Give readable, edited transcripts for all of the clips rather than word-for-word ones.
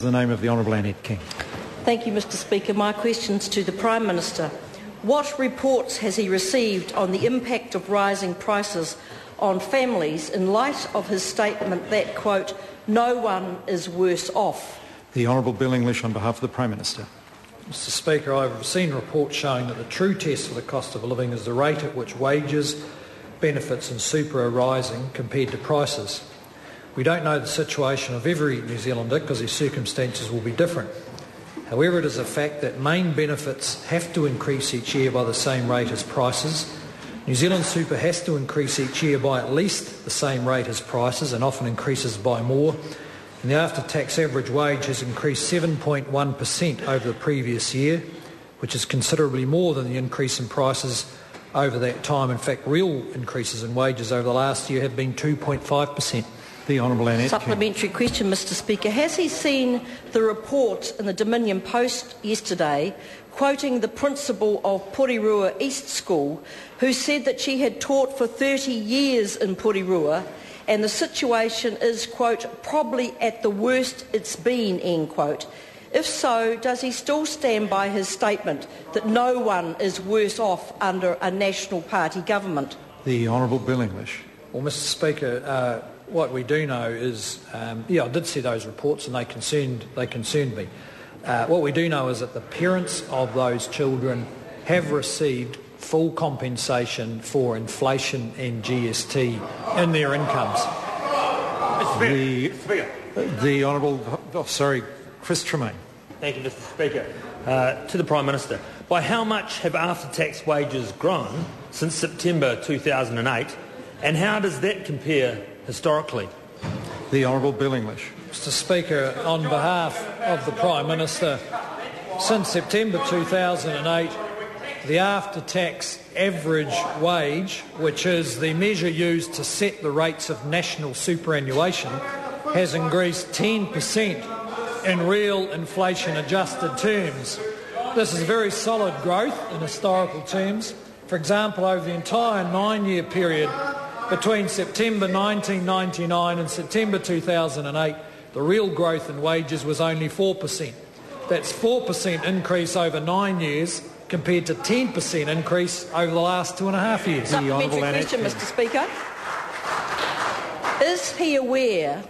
The name of the Honourable Annette King. Thank you, Mr Speaker. My question's to the Prime Minister. What reports has he received on the impact of rising prices on families in light of his statement that, quote, no one is worse off? The Honourable Bill English on behalf of the Prime Minister. Mr Speaker, I've seen reports showing that the true test for the cost of living is the rate at which wages, benefits and super are rising compared to prices. We don't know the situation of every New Zealander because their circumstances will be different. However, it is a fact that main benefits have to increase each year by the same rate as prices. New Zealand super has to increase each year by at least the same rate as prices and often increases by more. And the after-tax average wage has increased 7.1% over the previous year, which is considerably more than the increase in prices over that time. In fact, real increases in wages over the last year have been 2.5%. The Honourable Annette Supplementary King. question, Mr Speaker. Has he seen the report in the Dominion Post yesterday quoting the principal of Porirua East School who said that she had taught for 30 years in Porirua and the situation is, quote, probably at the worst it's been, end quote. If so, does he still stand by his statement that no one is worse off under a National Party government? The Honourable Bill English. Well, Mr Speaker, what we do know is, I did see those reports and they concerned me. What we do know is that the parents of those children have received full compensation for inflation and GST in their incomes. The Honourable, Chris Tremaine. Thank you, Mr Speaker. To the Prime Minister, by how much have after-tax wages grown since September 2008 and how does that compare historically? The Honourable Bill English. Mr Speaker, on behalf of the Prime Minister, since September 2008, the after-tax average wage, which is the measure used to set the rates of national superannuation, has increased 10% in real inflation-adjusted terms. This is very solid growth in historical terms. For example, over the entire 9-year period between September 1999 and September 2008, the real growth in wages was only 4%. That's 4% increase over 9 years compared to 10% increase over the last 2.5 years. Supplementary question, Mr Speaker. Is he aware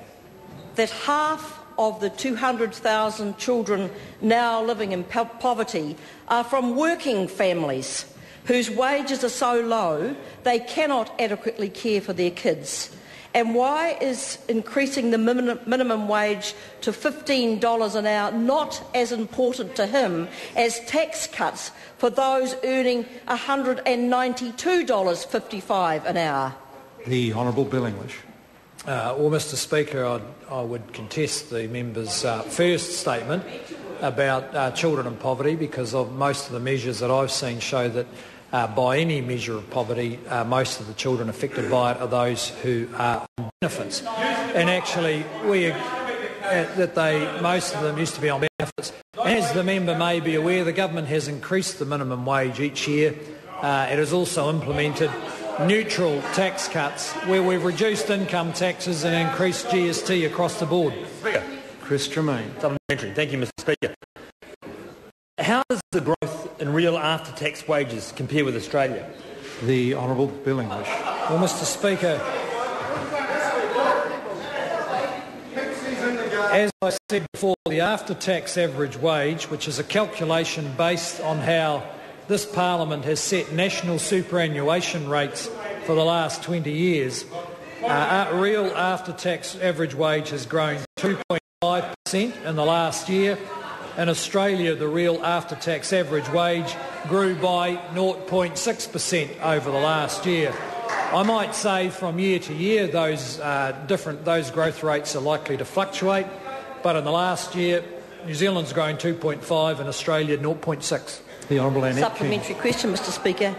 that half of the 200,000 children now living in poverty are from working families whose wages are so low they cannot adequately care for their kids? And why is increasing the minimum wage to $15 an hour not as important to him as tax cuts for those earning $192.55 an hour? The Honourable Bill English. Mr Speaker, I would contest the member's first statement about children in poverty because of most of the measures that I've seen show that by any measure of poverty, most of the children affected by it are those who are on benefits. And actually, most of them used to be on benefits. As the member may be aware, the government has increased the minimum wage each year. It has also implemented neutral tax cuts where we've reduced income taxes and increased GST across the board. Chris Tremaine. Supplementary. Thank you, Mr Speaker. How does the growth in real after-tax wages compare with Australia? The Honourable Bill English. Well, Mr Speaker, as I said before, the after-tax average wage, which is a calculation based on how this Parliament has set national superannuation rates for the last 20 years, real after-tax average wage has grown 2.5% in the last year. In Australia, the real after-tax average wage grew by 0.6% over the last year. I might say from year to year those growth rates are likely to fluctuate, but in the last year, New Zealand's grown 2.5 and Australia 0.6. The Honourable Annette Supplementary question, Mr Speaker.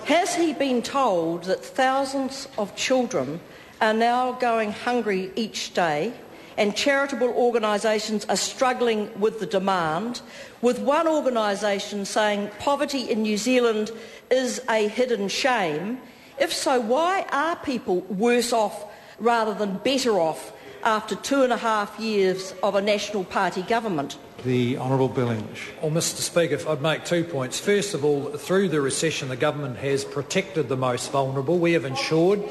Has he been told that thousands of children are now going hungry each day and charitable organisations are struggling with the demand, with one organisation saying poverty in New Zealand is a hidden shame? If so, why are people worse off rather than better off after 2.5 years of a National Party government? The Honourable Bill English. Well, Mr Speaker, if I'd make 2 points. First of all, through the recession, the government has protected the most vulnerable. We have ensured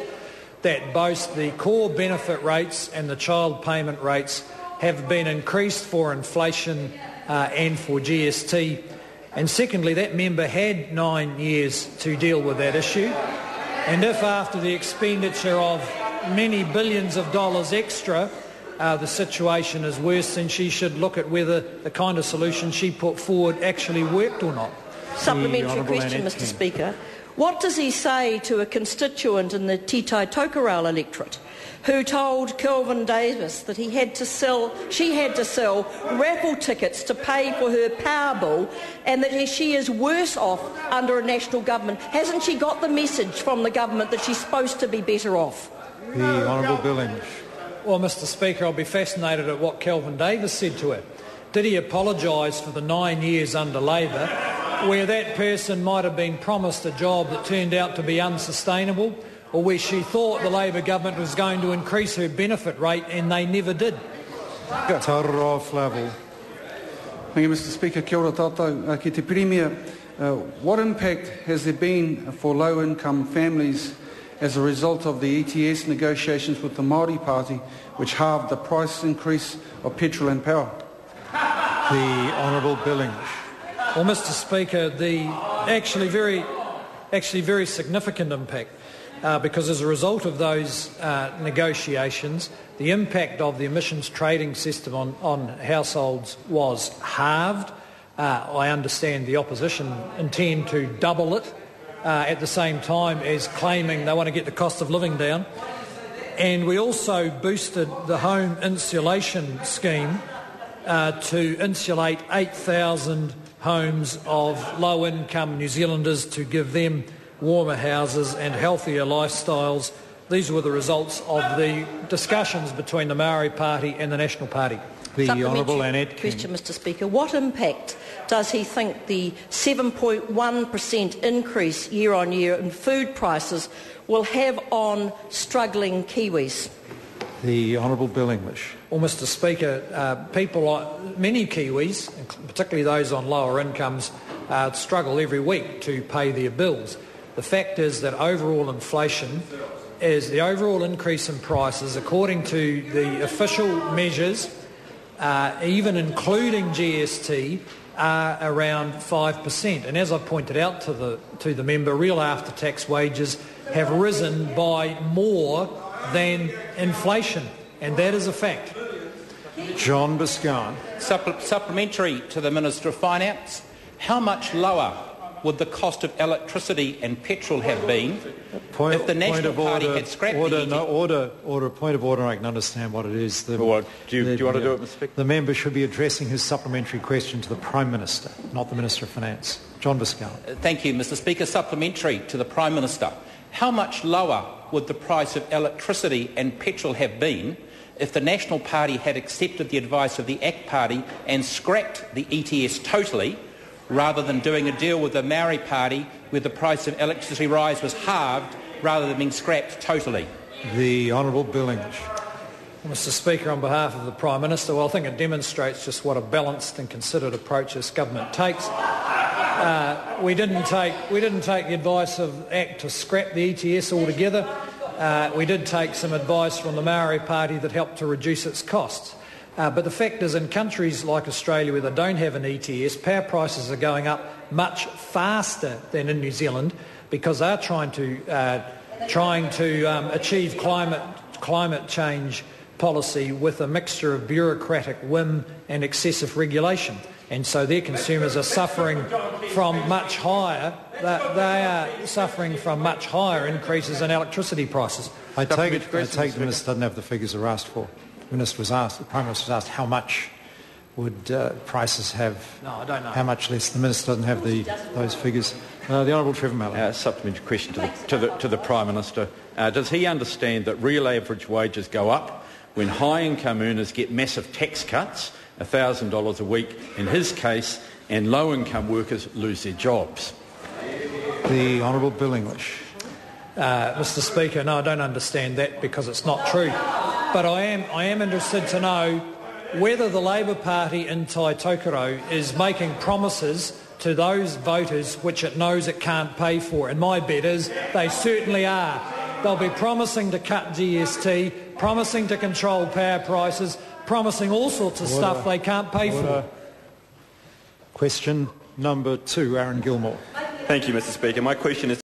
that both the core benefit rates and the child payment rates have been increased for inflation and for GST. And secondly, that member had 9 years to deal with that issue. And if after the expenditure of many billions of dollars extra, the situation is worse, then she should look at whether the kind of solution she put forward actually worked or not. Supplementary question, Mr Speaker. What does he say to a constituent in the Titai Tokerau electorate who told Kelvin Davis that she had to sell raffle tickets to pay for her power bill and that she is worse off under a national government? Hasn't she got the message from the government that she's supposed to be better off? The Honourable Bill English. Well, Mr Speaker, I'll be fascinated at what Kelvin Davis said to her. Did he apologise for the 9 years under Labor where that person might have been promised a job that turned out to be unsustainable, or where she thought the Labor government was going to increase her benefit rate and they never did? Tauraro Flavel. Thank you, Mr Speaker. Kia ora tātou. Ki te Premier, what impact has there been for low-income families as a result of the ETS negotiations with the Māori Party, which halved the price increase of petrol and power? The Honourable Bill English. Well, Mr Speaker, the actually very significant impact, because as a result of those negotiations, the impact of the emissions trading system on households was halved. I understand the opposition intend to double it at the same time as claiming they want to get the cost of living down. And we also boosted the home insulation scheme to insulate 8,000 homes of low-income New Zealanders to give them warmer houses and healthier lifestyles. These were the results of the discussions between the Maori Party and the National Party. The Honourable Annette. Question, Mr Speaker. What impact does he think the 7.1% increase year on year in food prices will have on struggling Kiwis? The Honourable Bill English. Well, Mr Speaker, many Kiwis, particularly those on lower incomes, struggle every week to pay their bills. The fact is that overall inflation is the overall increase in prices, according to the official measures, even including GST, are around 5%. And as I pointed out to the member, real after-tax wages have risen by more than inflation, and that is a fact. John Biscan. Supplementary to the Minister of Finance, how much lower would the cost of electricity and petrol have been if the National Party had scrapped Point of order, I can understand what it is. Do you want to do it, Mr Speaker? The member should be addressing his supplementary question to the Prime Minister, not the Minister of Finance. John Biscan. Thank you, Mr Speaker. Supplementary to the Prime Minister. How much lower would the price of electricity and petrol have been if the National Party had accepted the advice of the ACT Party and scrapped the ETS totally, rather than doing a deal with the Maori Party where the price of electricity rise was halved rather than being scrapped totally? The Honourable Bill English. Well, Mr Speaker, on behalf of the Prime Minister, well, I think it demonstrates just what a balanced and considered approach this government takes. We didn't take the advice of ACT to scrap the ETS altogether. We did take some advice from the Maori Party that helped to reduce its costs. But the fact is, in countries like Australia where they don't have an ETS, power prices are going up much faster than in New Zealand because they're trying to achieve climate change policy with a mixture of bureaucratic whim and excessive regulation. And so their consumers are suffering from much higher. They are suffering from much higher increases in electricity prices. I take the Minister doesn't have the figures are asked for. The Prime Minister was asked how much would prices have. No, I don't know. How much less? The Minister doesn't have those figures. The Honourable Trevor Mallon. Supplementary question to the Prime Minister. Does he understand that real average wages go up when high-income earners get massive tax cuts, $1,000 a week in his case, and low-income workers lose their jobs? The Honourable Bill English. Mr Speaker, no, I don't understand that because it's not true. But I am interested to know whether the Labor Party in Taitokoro is making promises to those voters which it knows it can't pay for. And my bet is they certainly are. They'll be promising to cut GST, promising to control power prices, promising all sorts of stuff they can't pay for. Question number 2, Aaron Gilmore. Thank you, Mr Speaker. My question is